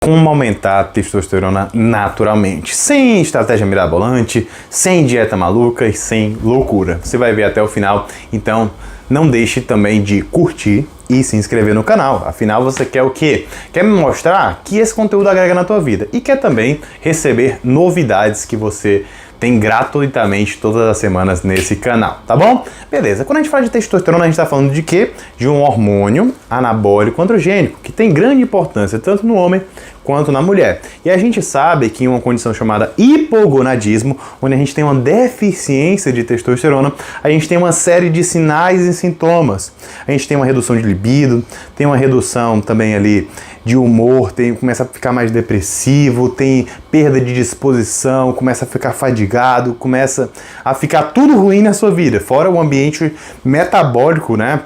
Como aumentar a testosterona naturalmente, sem estratégia mirabolante, sem dieta maluca e sem loucura. Você vai ver até o final, então não deixe também de curtir e se inscrever no canal. Afinal, você quer o quê? Quer me mostrar que esse conteúdo agrega na tua vida e quer também receber novidades que você tem gratuitamente todas as semanas nesse canal, tá bom? Beleza, quando a gente fala de testosterona, a gente está falando de quê? De um hormônio anabólico androgênico, que tem grande importância tanto no homem quanto na mulher. E a gente sabe que em uma condição chamada hipogonadismo, onde a gente tem uma deficiência de testosterona, a gente tem uma série de sinais e sintomas. A gente tem uma redução de libido, tem uma redução também ali de humor, começa a ficar mais depressivo, tem perda de disposição, começa a ficar fadigado, começa a ficar tudo ruim na sua vida, fora o ambiente metabólico, né,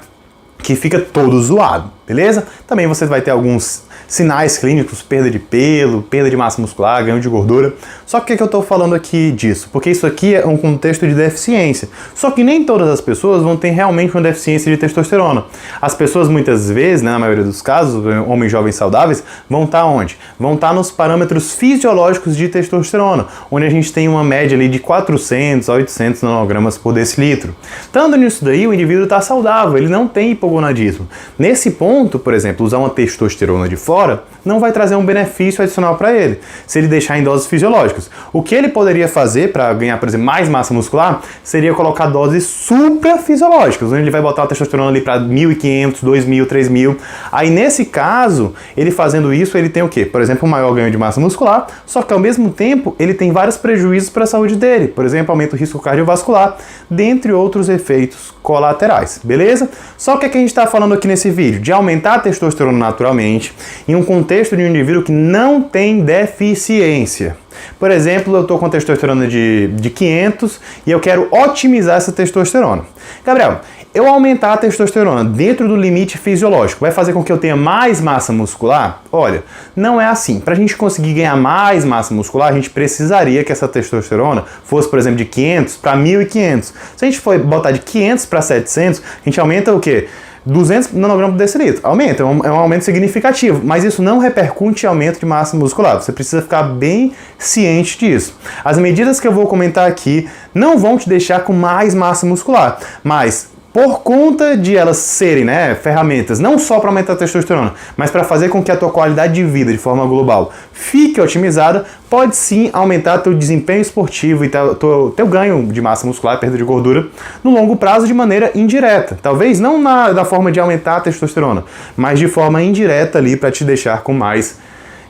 que fica todo zoado, beleza? Também você vai ter alguns sinais clínicos, perda de pelo, perda de massa muscular, ganho de gordura. Só que o que eu estou falando aqui disso? Porque isso aqui é um contexto de deficiência. Só que nem todas as pessoas vão ter realmente uma deficiência de testosterona. As pessoas muitas vezes, né, na maioria dos casos, homens jovens saudáveis, vão estar onde? Vão estar nos parâmetros fisiológicos de testosterona, onde a gente tem uma média ali de 400 a 800 nanogramas por decilitro. Estando nisso daí, o indivíduo está saudável, ele não tem hipogonadismo. Nesse ponto, por exemplo, usar uma testosterona de fora não vai trazer um benefício adicional para ele, se ele deixar em doses fisiológicas. O que ele poderia fazer para ganhar, por exemplo, mais massa muscular, seria colocar doses suprafisiológicas, onde ele vai botar a testosterona ali para 1.500, 2.000, 3.000. Aí nesse caso, ele fazendo isso, ele tem o quê? Por exemplo, um maior ganho de massa muscular, só que ao mesmo tempo ele tem vários prejuízos para a saúde dele. Por exemplo, aumenta o risco cardiovascular, dentre outros efeitos colaterais, beleza? Só que o que a gente está falando aqui nesse vídeo? De aumentar a testosterona naturalmente em um contexto de um indivíduo que não tem deficiência. Por exemplo, eu estou com testosterona de 500 e eu quero otimizar essa testosterona. Gabriel, eu aumentar a testosterona dentro do limite fisiológico vai fazer com que eu tenha mais massa muscular? Olha, não é assim. Para a gente conseguir ganhar mais massa muscular, a gente precisaria que essa testosterona fosse, por exemplo, de 500 para 1.500. Se a gente for botar de 500 para 700, a gente aumenta o quê? 200 nanogramas por decilitro. Aumenta, é um aumento significativo, mas isso não repercute em aumento de massa muscular. Você precisa ficar bem ciente disso. As medidas que eu vou comentar aqui não vão te deixar com mais massa muscular, mas por conta de elas serem, né, ferramentas não só para aumentar a testosterona, mas para fazer com que a tua qualidade de vida de forma global fique otimizada, pode sim aumentar teu desempenho esportivo e teu ganho de massa muscular, perda de gordura, no longo prazo de maneira indireta. Talvez não da forma de aumentar a testosterona, mas de forma indireta ali para te deixar com mais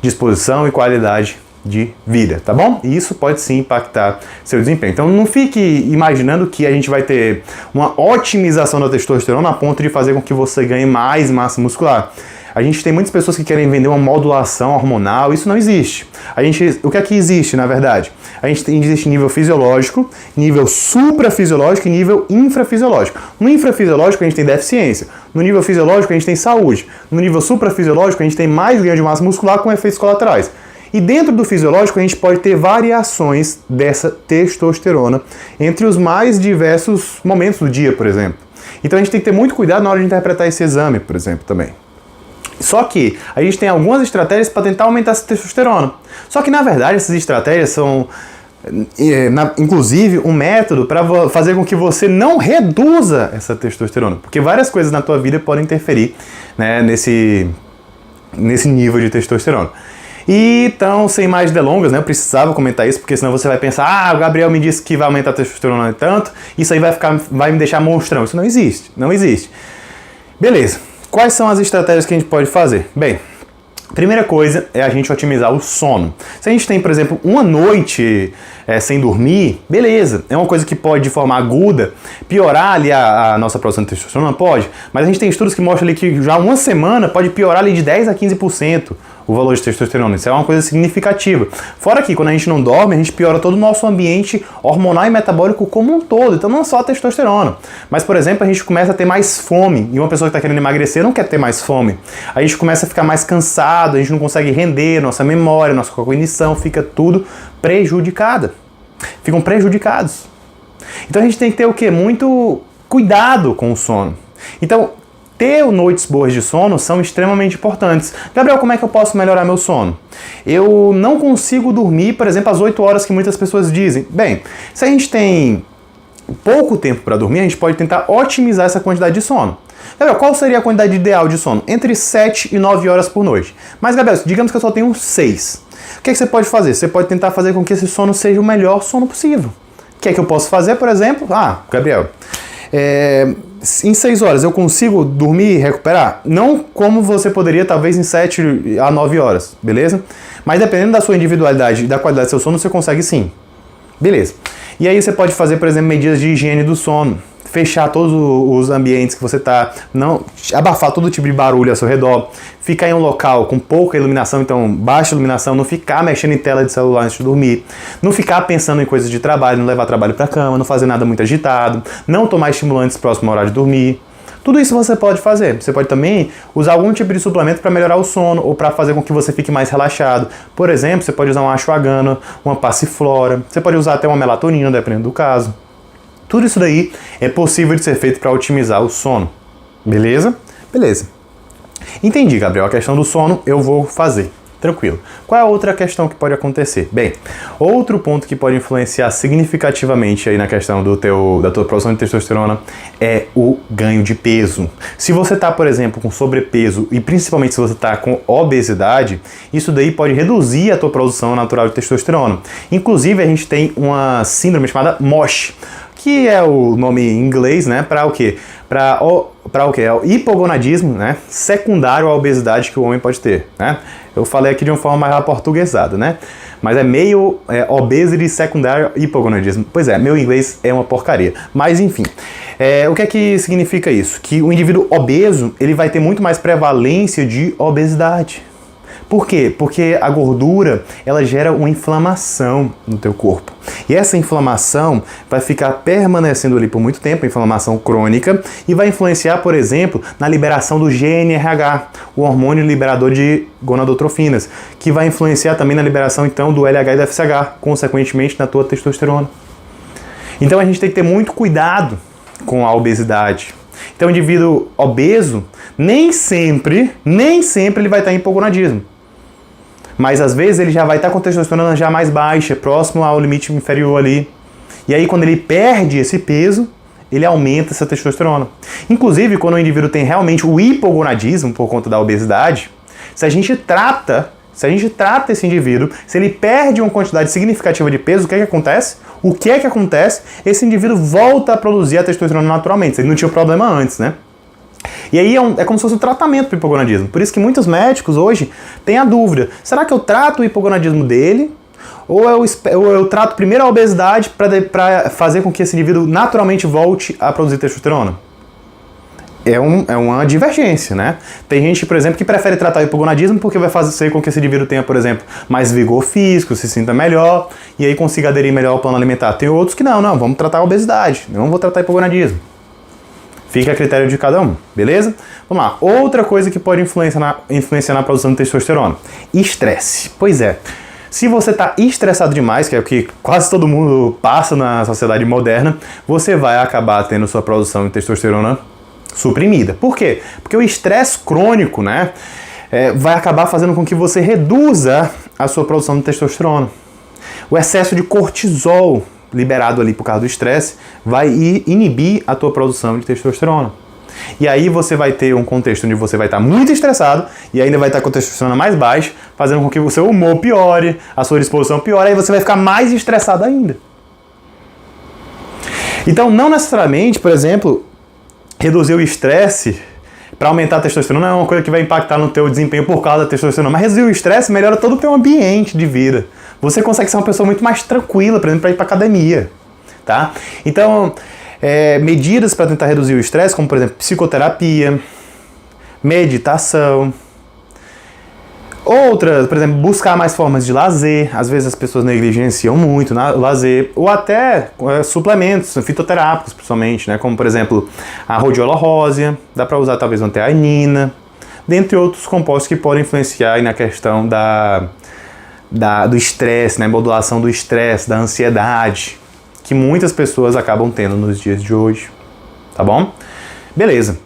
disposição e qualidade de vida, tá bom? E isso pode sim impactar seu desempenho. Então não fique imaginando que a gente vai ter uma otimização da testosterona a ponto de fazer com que você ganhe mais massa muscular. A gente tem muitas pessoas que querem vender uma modulação hormonal, isso não existe. O que é que existe, na verdade? Existe nível fisiológico, nível suprafisiológico e nível infrafisiológico. No infrafisiológico a gente tem deficiência, no nível fisiológico a gente tem saúde, no nível suprafisiológico a gente tem mais ganho de massa muscular com efeitos colaterais. E dentro do fisiológico a gente pode ter variações dessa testosterona entre os mais diversos momentos do dia, por exemplo. Então a gente tem que ter muito cuidado na hora de interpretar esse exame, por exemplo, também. Só que a gente tem algumas estratégias para tentar aumentar essa testosterona. Só que na verdade essas estratégias são, inclusive, um método para fazer com que você não reduza essa testosterona. Porque várias coisas na tua vida podem interferir, né, nesse nível de testosterona. E então, sem mais delongas, né, eu precisava comentar isso, porque senão você vai pensar, o Gabriel me disse que vai aumentar a testosterona tanto, isso aí vai me deixar monstrão. Isso não existe, não existe. Beleza, quais são as estratégias que a gente pode fazer? Bem, primeira coisa é a gente otimizar o sono. Se a gente tem, por exemplo, uma noite sem dormir, beleza, é uma coisa que pode, de forma aguda, piorar ali a nossa produção de testosterona, pode, mas a gente tem estudos que mostram ali que já uma semana pode piorar ali de 10 a 15% o valor de testosterona. Isso é uma coisa significativa. Fora que quando a gente não dorme, a gente piora todo o nosso ambiente hormonal e metabólico como um todo. Então não só a testosterona. Mas, por exemplo, a gente começa a ter mais fome. E uma pessoa que está querendo emagrecer não quer ter mais fome. A gente começa a ficar mais cansado, a gente não consegue render, nossa memória, nossa cognição fica tudo prejudicada. Ficam prejudicados. Então a gente tem que ter o quê? Muito cuidado com o sono. Então, ter noites boas de sono são extremamente importantes. Gabriel, como é que eu posso melhorar meu sono? Eu não consigo dormir, por exemplo, às 8 horas que muitas pessoas dizem. Bem, se a gente tem pouco tempo para dormir, a gente pode tentar otimizar essa quantidade de sono. Gabriel, qual seria a quantidade ideal de sono? Entre 7 e 9 horas por noite. Mas, Gabriel, digamos que eu só tenho 6. O que você pode fazer? Você pode tentar fazer com que esse sono seja o melhor sono possível. O que é que eu posso fazer, por exemplo? Gabriel, em 6 horas eu consigo dormir e recuperar? Não como você poderia, talvez, em 7 a 9 horas, beleza? Mas dependendo da sua individualidade e da qualidade do seu sono, você consegue sim. Beleza. E aí você pode fazer, por exemplo, medidas de higiene do sono. Fechar todos os ambientes que você está, não abafar todo tipo de barulho ao seu redor, ficar em um local com pouca iluminação, então baixa iluminação, não ficar mexendo em tela de celular antes de dormir, não ficar pensando em coisas de trabalho, não levar trabalho para cama, não fazer nada muito agitado, não tomar estimulantes próximo ao horário de dormir. Tudo isso você pode fazer. Você pode também usar algum tipo de suplemento para melhorar o sono ou para fazer com que você fique mais relaxado. Por exemplo, você pode usar uma ashwagandha, uma passiflora, você pode usar até uma melatonina, dependendo do caso. Tudo isso daí é possível de ser feito para otimizar o sono. Beleza? Beleza. Entendi, Gabriel. A questão do sono eu vou fazer. Tranquilo. Qual é a outra questão que pode acontecer? Bem, outro ponto que pode influenciar significativamente aí na questão da tua produção de testosterona é o ganho de peso. Se você está, por exemplo, com sobrepeso e principalmente se você está com obesidade, isso daí pode reduzir a tua produção natural de testosterona. Inclusive, a gente tem uma síndrome chamada MOSH, que é o nome em inglês, né, para o quê? Para o quê? É o hipogonadismo, né, secundário à obesidade que o homem pode ter, né? Eu falei aqui de uma forma mais aportuguesada, né? Mas é meio obesity secundário hipogonadismo. Pois é, meu inglês é uma porcaria. Mas enfim, o que é que significa isso? Que o indivíduo obeso, ele vai ter muito mais prevalência de obesidade. Por quê? Porque a gordura, ela gera uma inflamação no teu corpo. E essa inflamação vai ficar permanecendo ali por muito tempo, inflamação crônica, e vai influenciar, por exemplo, na liberação do GnRH, o hormônio liberador de gonadotrofinas, que vai influenciar também na liberação, então, do LH e do FSH, consequentemente, na tua testosterona. Então, a gente tem que ter muito cuidado com a obesidade. Então, o indivíduo obeso, nem sempre ele vai estar em hipogonadismo. Mas às vezes ele já vai estar com a testosterona já mais baixa, próximo ao limite inferior ali. E aí quando ele perde esse peso, ele aumenta essa testosterona. Inclusive, quando o indivíduo tem realmente o hipogonadismo por conta da obesidade, se a gente trata esse indivíduo, se ele perde uma quantidade significativa de peso, o que é que acontece? Esse indivíduo volta a produzir a testosterona naturalmente. Ele não tinha problema antes, né? E aí é como se fosse um tratamento para o hipogonadismo. Por isso que muitos médicos hoje têm a dúvida: será que eu trato o hipogonadismo dele? Ou eu trato primeiro a obesidade para fazer com que esse indivíduo naturalmente volte a produzir testosterona? É uma divergência, né? Tem gente, por exemplo, que prefere tratar o hipogonadismo porque vai fazer com que esse indivíduo tenha, por exemplo, mais vigor físico, se sinta melhor e aí consiga aderir melhor ao plano alimentar. Tem outros que não, vamos tratar a obesidade, não vou tratar o hipogonadismo. Fica a critério de cada um, beleza? Vamos lá. Outra coisa que pode influenciar na produção de testosterona: estresse. Pois é. Se você está estressado demais, que é o que quase todo mundo passa na sociedade moderna, você vai acabar tendo sua produção de testosterona suprimida. Por quê? Porque o estresse crônico, né, vai acabar fazendo com que você reduza a sua produção de testosterona. O excesso de cortisol liberado ali por causa do estresse vai inibir a tua produção de testosterona. E aí você vai ter um contexto onde você vai estar muito estressado e ainda vai estar com a testosterona mais baixa, fazendo com que o seu humor piore, a sua disposição piore, aí você vai ficar mais estressado ainda. Então, não necessariamente, por exemplo, reduzir o estresse para aumentar a testosterona é uma coisa que vai impactar no teu desempenho por causa da testosterona, mas reduzir o estresse melhora todo o teu ambiente de vida. Você consegue ser uma pessoa muito mais tranquila, por exemplo, para ir para academia, tá? Então, medidas para tentar reduzir o estresse, como por exemplo, psicoterapia, meditação. Outras, por exemplo, buscar mais formas de lazer. Às vezes as pessoas negligenciam muito o lazer. Ou até suplementos fitoterápicos, principalmente, né? Como por exemplo, a rhodiola rósea. Dá para usar talvez uma teanina. Dentre outros compostos que podem influenciar aí na questão do estresse, né? Modulação do estresse, da ansiedade, que muitas pessoas acabam tendo nos dias de hoje. Tá bom? Beleza.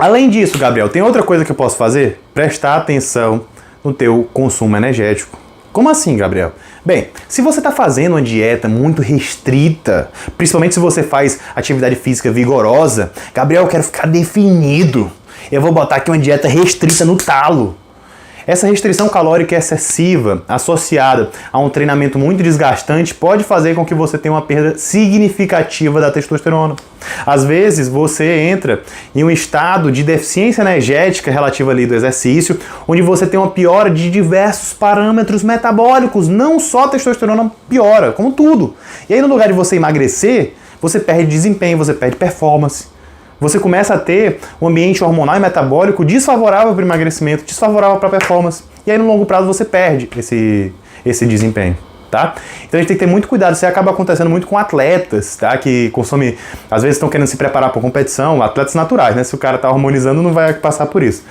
Além disso, Gabriel, tem outra coisa que eu posso fazer? Prestar atenção no teu consumo energético. Como assim, Gabriel? Bem, se você está fazendo uma dieta muito restrita, principalmente se você faz atividade física vigorosa, Gabriel, eu quero ficar definido. Eu vou botar aqui uma dieta restrita no talo. Essa restrição calórica excessiva, associada a um treinamento muito desgastante, pode fazer com que você tenha uma perda significativa da testosterona. Às vezes, você entra em um estado de deficiência energética relativa ali do exercício, onde você tem uma piora de diversos parâmetros metabólicos, não só a testosterona piora, como tudo. E aí, no lugar de você emagrecer, você perde desempenho, você perde performance. Você começa a ter um ambiente hormonal e metabólico desfavorável para o emagrecimento, desfavorável para a performance. E aí, no longo prazo, você perde esse desempenho, tá? Então, a gente tem que ter muito cuidado. Isso acaba acontecendo muito com atletas, tá? Que consomem, às vezes estão querendo se preparar para competição, atletas naturais, né? Se o cara está hormonizando, não vai passar por isso.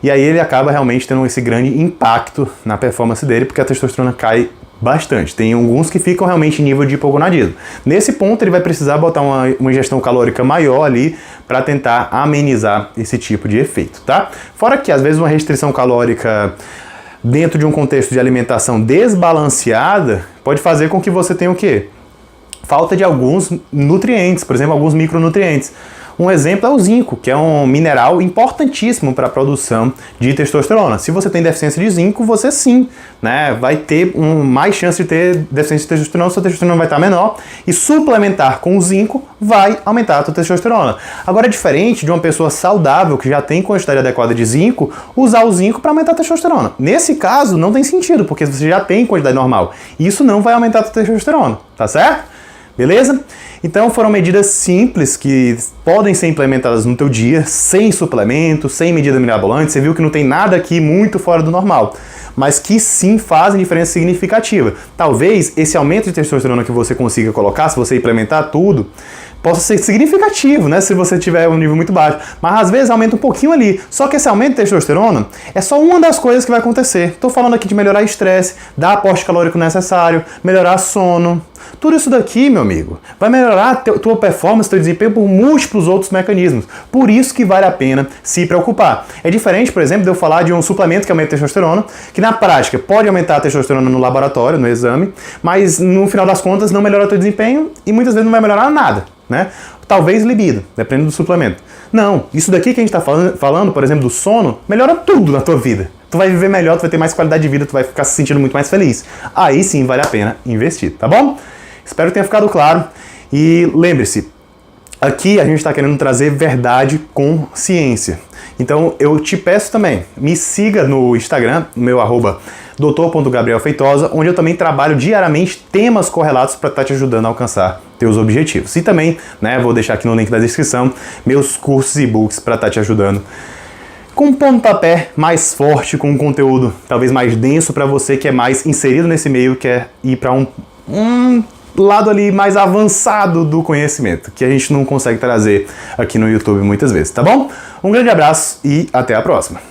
E aí, ele acaba realmente tendo esse grande impacto na performance dele, porque a testosterona cai bastante. Tem alguns que ficam realmente em nível de hipogonadismo. Nesse ponto, ele vai precisar botar uma ingestão calórica maior ali para tentar amenizar esse tipo de efeito, tá? Fora que, às vezes, uma restrição calórica dentro de um contexto de alimentação desbalanceada pode fazer com que você tenha o quê? Falta de alguns nutrientes, por exemplo, alguns micronutrientes. Um exemplo é o zinco, que é um mineral importantíssimo para a produção de testosterona. Se você tem deficiência de zinco, você sim, né, vai ter mais chance de ter deficiência de testosterona, sua testosterona vai estar menor, e suplementar com o zinco vai aumentar a sua testosterona. Agora é diferente de uma pessoa saudável que já tem quantidade adequada de zinco, usar o zinco para aumentar a testosterona. Nesse caso, não tem sentido, porque você já tem quantidade normal. Isso não vai aumentar a sua testosterona, tá certo? Beleza? Então foram medidas simples que podem ser implementadas no teu dia, sem suplemento, sem medida mirabolante. Você viu que não tem nada aqui muito fora do normal, mas que sim fazem diferença significativa. Talvez esse aumento de testosterona que você consiga colocar, se você implementar tudo, possa ser significativo, né? Se você tiver um nível muito baixo. Mas às vezes aumenta um pouquinho ali. Só que esse aumento de testosterona é só uma das coisas que vai acontecer. Estou falando aqui de melhorar estresse, dar aporte calórico necessário, melhorar sono. Tudo isso daqui, meu amigo, vai melhorar a tua performance, teu desempenho por múltiplos outros mecanismos. Por isso que vale a pena se preocupar. É diferente, por exemplo, de eu falar de um suplemento que aumenta a testosterona, que na prática pode aumentar a testosterona no laboratório, no exame, mas no final das contas não melhora o teu desempenho e muitas vezes não vai melhorar nada, né? Talvez libido, dependendo do suplemento. Não, isso daqui que a gente está falando, por exemplo, do sono, melhora tudo na tua vida. Tu vai viver melhor, tu vai ter mais qualidade de vida, tu vai ficar se sentindo muito mais feliz. Aí sim vale a pena investir, tá bom? Espero que tenha ficado claro. E lembre-se, aqui a gente está querendo trazer verdade com ciência. Então eu te peço também, me siga no Instagram, no meu @doutor.gabrielfeitosa, onde eu também trabalho diariamente temas correlatos para estar te ajudando a alcançar teus objetivos. E também, né, vou deixar aqui no link da descrição, meus cursos e e-books para estar te ajudando com um pontapé mais forte, com um conteúdo talvez mais denso para você que é mais inserido nesse meio, quer ir para um lado ali mais avançado do conhecimento, que a gente não consegue trazer aqui no YouTube muitas vezes, tá bom? Um grande abraço e até a próxima!